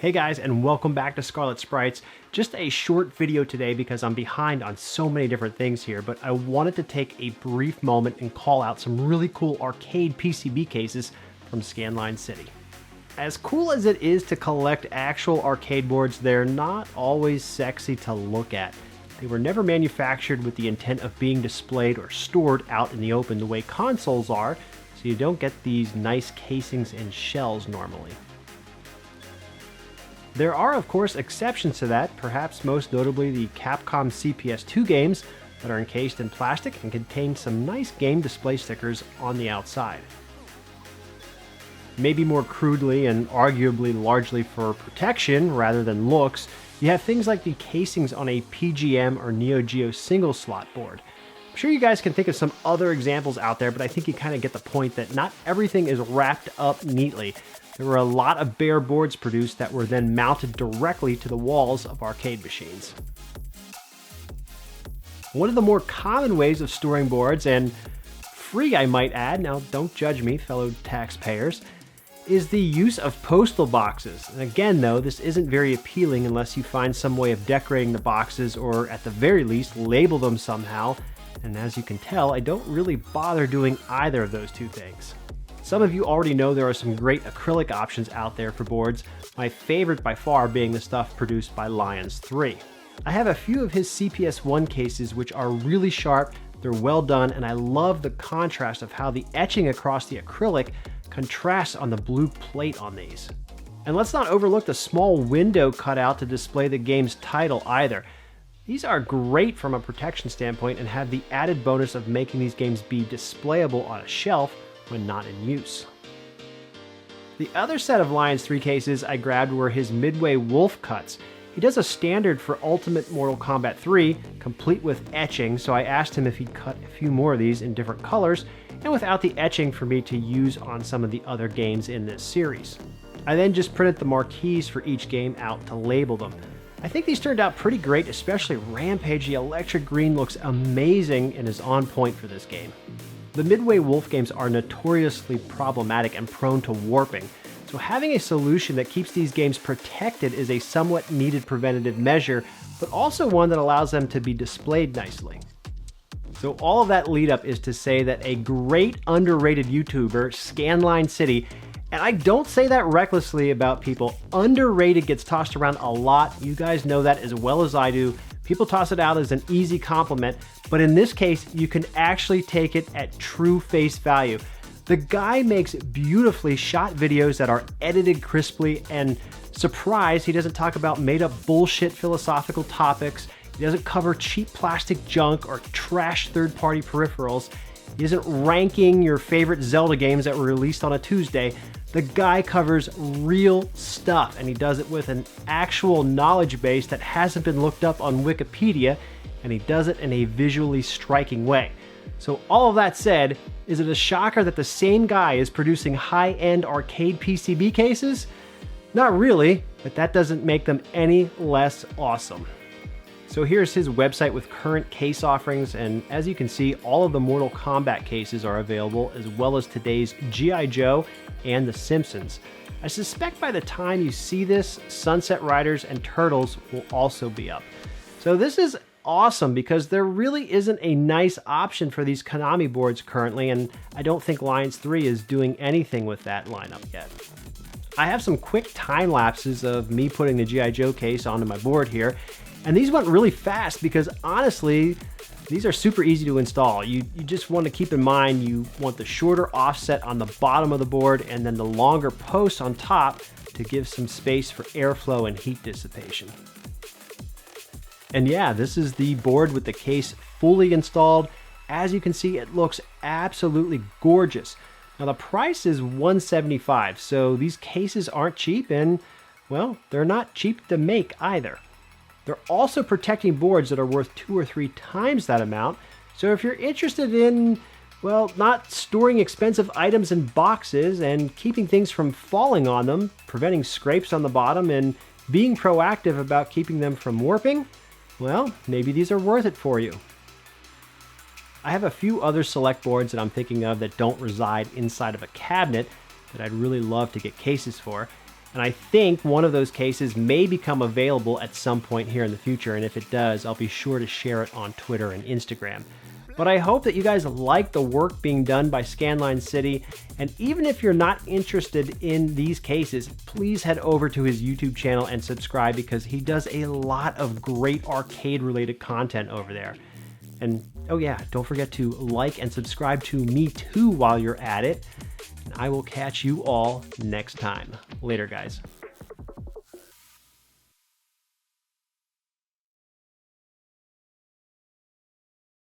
Hey guys, and welcome back to ScarletSprites. Just a short video today because I'm behind on so many different things here, but I wanted to take a brief moment and call out some really cool arcade PCB cases from Scanline City. As cool as it is to collect actual arcade boards, they're not always sexy to look at. They were never manufactured with the intent of being displayed or stored out in the open the way consoles are, so you don't get these nice casings and shells normally. There are, of course, exceptions to that, perhaps most notably the Capcom CPS2 games that are encased in plastic and contain some nice game display stickers on the outside. Maybe more crudely and arguably largely for protection rather than looks, you have things like the casings on a PGM or Neo Geo single slot board. I'm sure you guys can think of some other examples out there, but I think you kind of get the point that not everything is wrapped up neatly. There were a lot of bare boards produced that were then mounted directly to the walls of arcade machines. One of the more common ways of storing boards, and free I might add, now don't judge me fellow taxpayers, is the use of postal boxes. And again though, this isn't very appealing unless you find some way of decorating the boxes or at the very least label them somehow, and as you can tell, I don't really bother doing either of those two things. Some of you already know there are some great acrylic options out there for boards, my favorite by far being the stuff produced by Lions 3. I have a few of his CPS1 cases which are really sharp, they're well done, and I love the contrast of how the etching across the acrylic contrasts on the blue plate on these. And let's not overlook the small window cut out to display the game's title either. These are great from a protection standpoint and have the added bonus of making these games be displayable on a shelf when not in use. The other set of Lions 3 cases I grabbed were his Midway Wolf cuts. He does a standard for Ultimate Mortal Kombat 3, complete with etching, so I asked him if he'd cut a few more of these in different colors, and without the etching for me to use on some of the other games in this series. I then just printed the marquees for each game out to label them. I think these turned out pretty great, especially Rampage. The electric green looks amazing and is on point for this game. The Midway Wolf games are notoriously problematic and prone to warping, so having a solution that keeps these games protected is a somewhat needed preventative measure, but also one that allows them to be displayed nicely. So all of that lead up is to say that a great underrated YouTuber, Scanline City, and I don't say that recklessly about people, underrated gets tossed around a lot, you guys know that as well as I do. People toss it out as an easy compliment, but in this case, you can actually take it at true face value. The guy makes beautifully shot videos that are edited crisply, and surprise, he doesn't talk about made-up bullshit philosophical topics. He doesn't cover cheap plastic junk or trash third-party peripherals. He isn't ranking your favorite Zelda games that were released on a Tuesday. The guy covers real stuff, and he does it with an actual knowledge base that hasn't been looked up on Wikipedia, and he does it in a visually striking way. So all of that said, is it a shocker that the same guy is producing high-end arcade PCB cases? Not really, but that doesn't make them any less awesome. So here's his website with current case offerings, and as you can see, all of the Mortal Kombat cases are available, as well as today's G.I. Joe and The Simpsons. I suspect by the time you see this, Sunset Riders and Turtles will also be up. So this is awesome because there really isn't a nice option for these Konami boards currently, and I don't think Lions 3 is doing anything with that lineup yet. I have some quick time lapses of me putting the G.I. Joe case onto my board here, and these went really fast because honestly, these are super easy to install. You just want to keep in mind you want the shorter offset on the bottom of the board and then the longer posts on top to give some space for airflow and heat dissipation. And yeah, this is the board with the case fully installed. As you can see, it looks absolutely gorgeous. Now the price is $175, so these cases aren't cheap, and well, they're not cheap to make either. They're also protecting boards that are worth 2 or 3 times that amount, so if you're interested in, well, not storing expensive items in boxes and keeping things from falling on them, preventing scrapes on the bottom, and being proactive about keeping them from warping, well, maybe these are worth it for you. I have a few other select boards that I'm thinking of that don't reside inside of a cabinet that I'd really love to get cases for. And I think one of those cases may become available at some point here in the future, and if it does, I'll be sure to share it on Twitter and Instagram. But I hope that you guys like the work being done by Scanline City, and even if you're not interested in these cases, please head over to his YouTube channel and subscribe, because he does a lot of great arcade-related content over there. And oh yeah, don't forget to like and subscribe to me too while you're at it. And I will catch you all next time. Later, guys.